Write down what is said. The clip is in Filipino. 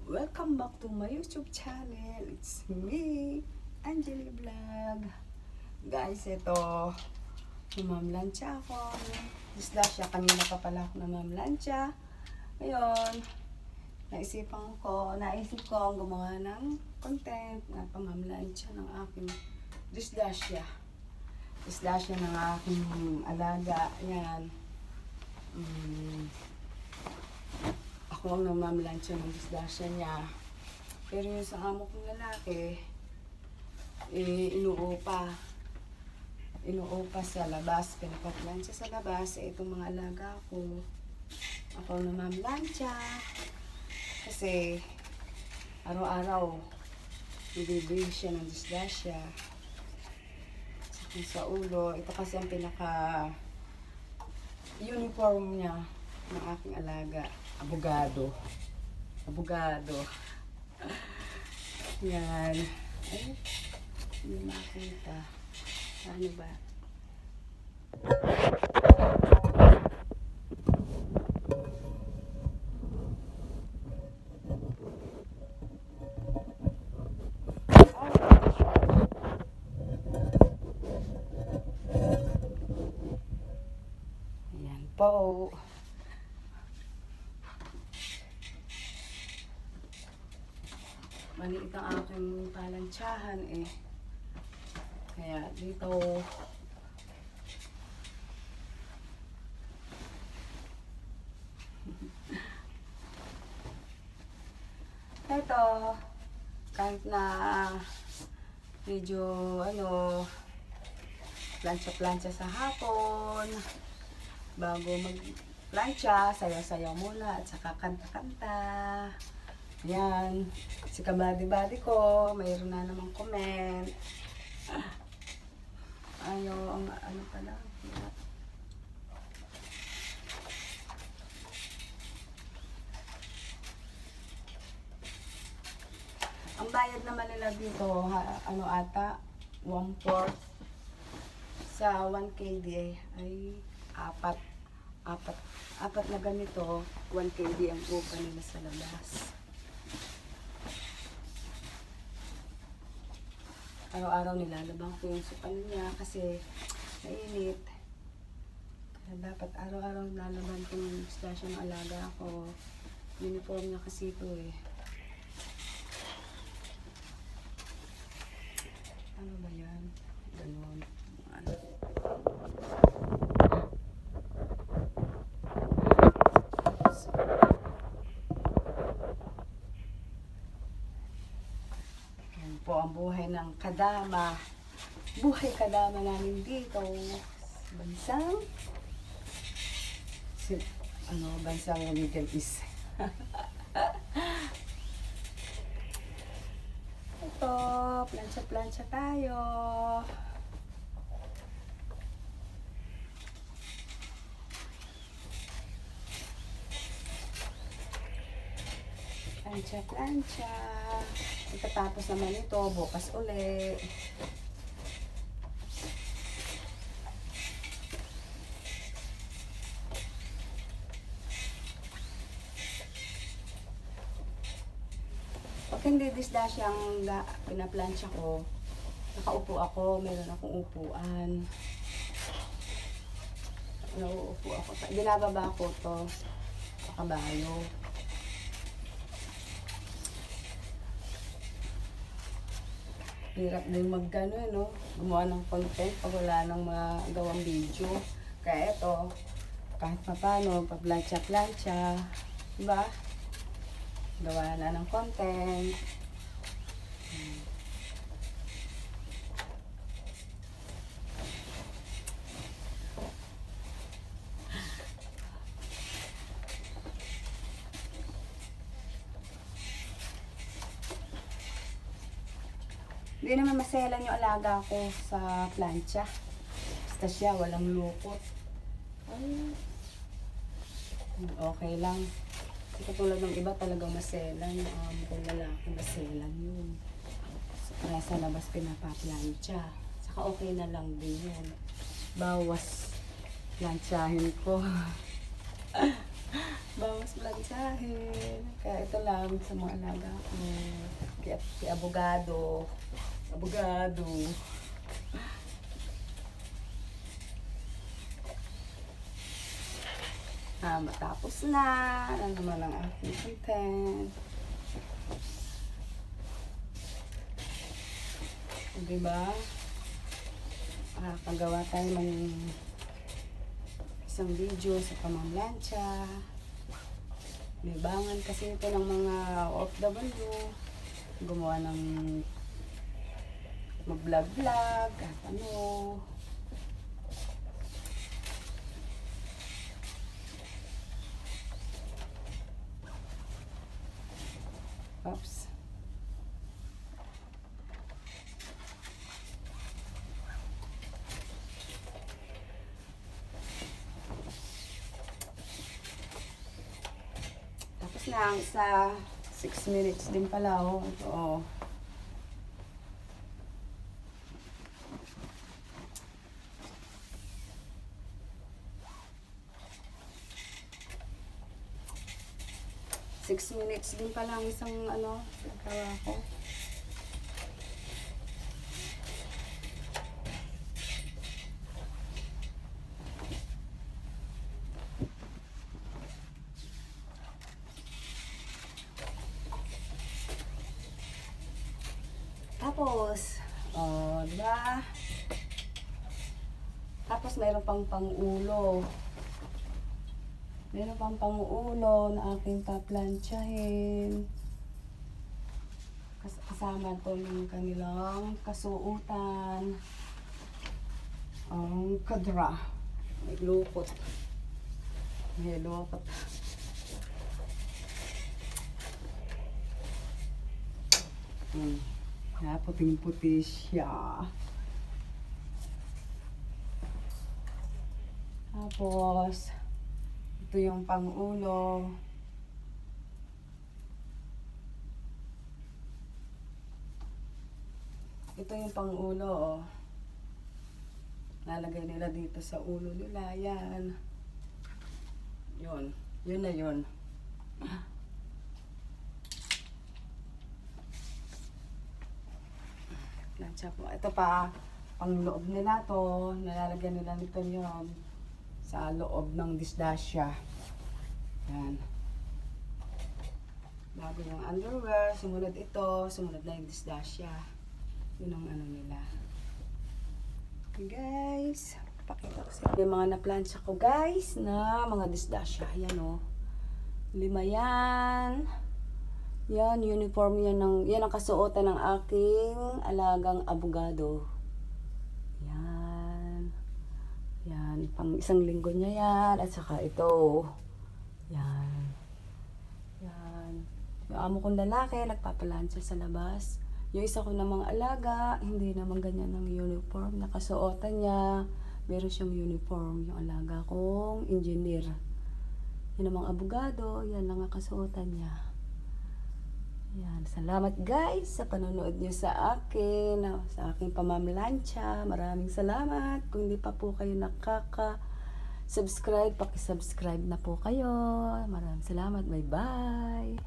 Welcome back to my YouTube channel. It's me, Angeli Vlog. Guys, ito, namamlansya ako. Dislasya, kanina pa pala ako namamlansya. Ngayon, naisip ko ang gumawa ng content na pamamlansya ng aking dislasya. Dislasya ng aking alaga. Yan. Ako ang namamlansya ng dislasya niya. Pero yung sa amo kong lalaki, inuupa sa labas. Pinapaplansya sa labas. Itong mga alaga ko, ako ang namamlansya. Kasi, araw-araw, ibibigay siya ng dislasya. Sa ulo, ito kasi ang pinaka-uniform niya ng aking alaga. Abogado. Yan. Ay, hindi makita. Ano ba? Yan po. Maliit ang aking palansyahan eh. Kaya dito ito kahit na medyo plancha sa hapon, bago mag-plancha, sayaw-sayaw muna at saka kanta-kanta. Yan, si kabady-bady ko, mayroon na namang comment. Ano pala? Ang bayad naman nila dito, ata, 1/4 sa 1 KD ay apat na ganito, 1 KD ang upa nila sa labas. Araw-araw nilalabang ko yung sukan niya kasi mainit. Kaya dapat araw-araw nilalaban ko yung dislasya ng alaga ko. Uniform niya kasi ito eh. Ano ba yan? Ganon. Po ang buhay ng kadama. Buhay kadama namin dito. Bansang bansang Middle East. Ito, plancha tayo. Plancha. Ikatapos naman ito, bukas uli. Pag hindi dislasya ang pinaplansya ko, nakaupo ako, meron akong upuan. Nauupo ako. Binababa ko to sa kabayo. Hirap din gumawa ng content pag wala nang magawang video. Kaya ito, kahit paano, pag-plancha, diba? Gawa na ng content. Hindi naman maselan yung alaga ko sa plancha. Basta siya, walang lukot. Ay, okay lang. Hindi katulad ng iba talagang maselan. Yung amo kong lalaki, maselan yun. Kaya sa labas pinapaplancha. Saka okay na lang din yun. Bawas planchahin ko. Bangus planchahin. Kaya ito lang sa mga alaga ko. Kay abogado. Abogado. Matapos na. Ano naman ang aking content. Diba? Makakagawa tayo ng isang video sa pamamlansya. Libangan kasi ito ng mga OFW. Gumawa ng mag-vlog-vlog at ano. Oops. Tapos na ang isa. 6 minutes din pala. Oh. Ito, oh. Six minutes din pala ang isang ano, nagawa ko. Tapos, diba? Tapos mayroon pang pang-ulo. Meron pang pang-ulo na aking paplansyahin. Kasama to ng kanilang kasuutan. Ang kadra. May lukot. May lukot. Puting-puti siya. Tapos, ito yung pang-ulo. Ito yung pang-ulo, oh. Lalagay nila dito sa ulo nila. Yan. Yun. Yun na yun. Lansya po. Ito pa, pang-loob nila to. Nalalagyan nila nito yun. Sa loob ng disdasya. Yan. Bago yung underwear, sumunod ito, sumunod na yung disdasya. Yun ang ano nila. Okay guys, pakita ko sa yung mga naplansya ko guys na mga disdasya. Yan o. 5 yan. Yan, uniform yan ng, yan ang kasuotan ng aking alagang abogado. Yan, pang isang linggo niya yan. At saka ito. Yan. Yan. Yung amo kong lalaki, nagpapalansya sa labas. Yung isa ko namang alaga, hindi naman ganyan ng uniform. Nakasuotan niya. Meron siyang uniform. Yung alaga kong engineer. Yung namang abogado, yan lang ang kasuotan niya. Yan. Salamat guys sa panonood niyo sa akin, sa aking pamamlansya. Maraming salamat. Kung hindi pa po kayo nakaka-subscribe, paki-subscribe na po kayo. Maraming salamat. Bye-bye.